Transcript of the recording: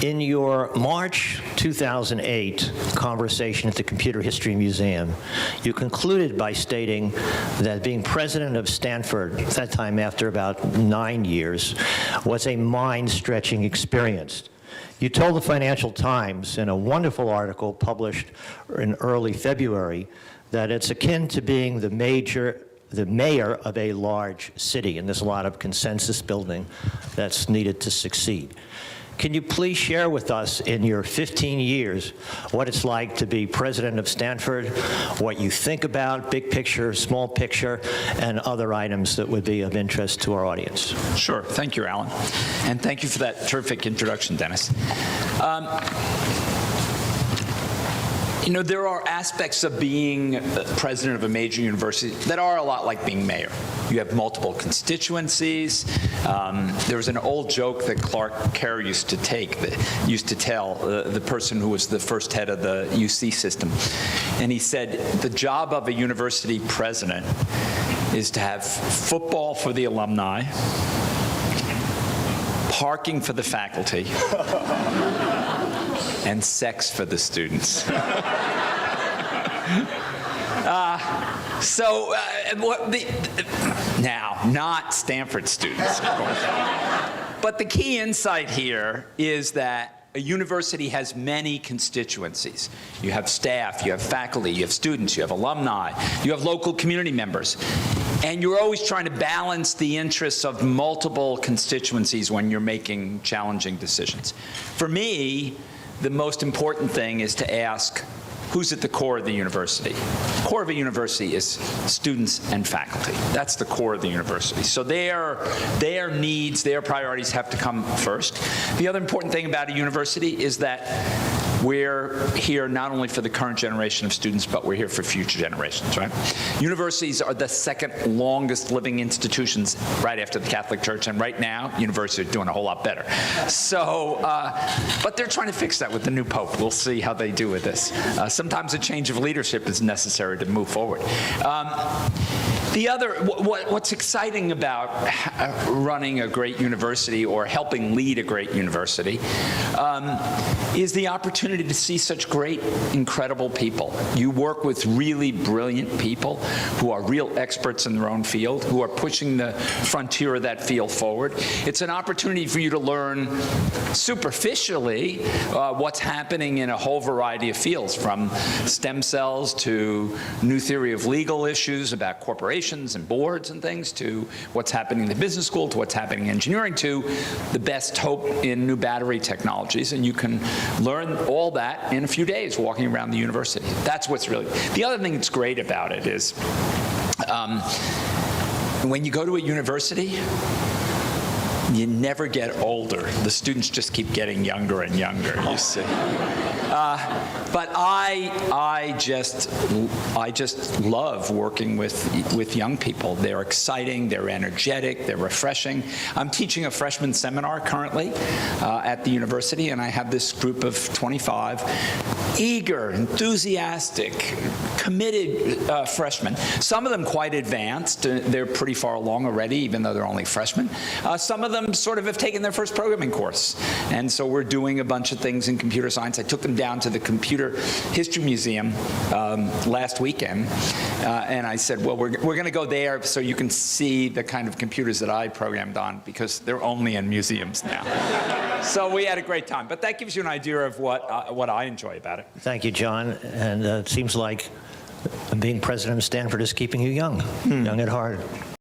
In your March 2008 conversation at the Computer History Museum, you concluded by stating that being president of Stanford, at that time after about 9 years, was a mind-stretching experience. You told the Financial Times in a wonderful article published in early February that it's akin to being the mayor of a large city, and there's a lot of consensus building that's needed to succeed. Can you please share with us, in your 15 years, what it's like to be president of Stanford, what you think about big picture, small picture, and other items that would be of interest to our audience? Sure. Thank you, Alan. And thank you for that terrific introduction, Dennis. You know, there are aspects of being president of a major university that are a lot like being mayor. You have multiple constituencies. There was an old joke that Clark Kerr used to tell, the person who was the first head of the UC system. And he said, the job of a university president is to have football for the alumni, parking for the faculty, and sex for the students. Now, not Stanford students, of course. But the key insight here is that a university has many constituencies. You have staff, you have faculty, you have students, you have alumni, you have local community members. And you're always trying to balance the interests of multiple constituencies when you're making challenging decisions. For me, the most important thing is to ask, who's at the core of the university? The core of a university is students and faculty. That's the core of the university. So their needs, their priorities have to come first. The other important thing about a university is that we're here not only for the current generation of students, but we're here for future generations, right? Universities are the second longest living institutions right after the Catholic Church, and right now, universities are doing a whole lot better. So, but they're trying to fix that with the new Pope. We'll see how they do with this. Sometimes a change of leadership is necessary to move forward. What's exciting about running a great university or helping lead a great university is the opportunity to see such great, incredible people. You work with really brilliant people who are real experts in their own field, who are pushing the frontier of that field forward. It's an opportunity for you to learn superficially what's happening in a whole variety of fields, from stem cells to new theory of legal issues about corporations and boards and things, to what's happening in the business school, to what's happening in engineering, to the best hope in new battery technologies. And you can learn all that in a few days walking around the university. That's what's really... The other thing that's great about it is when you go to a university, you never get older. The students just keep getting younger and younger, you see. But I just love working with young people. They're exciting, they're energetic, they're refreshing. I'm teaching a freshman seminar currently at the university, and I have this group of 25 eager, enthusiastic, committed freshmen. Some of them quite advanced. They're pretty far along already, even though they're only freshmen. Some of them sort of have taken their first programming course. And so we're doing a bunch of things in computer science. I took them down to the Computer History Museum last weekend, and I said, well, we're going to go there so you can see the kind of computers that I programmed on, because they're only in museums now. So we had a great time. But that gives you an idea of what I enjoy about it. Thank you, John. And it seems like being president of Stanford is keeping you young, young at heart.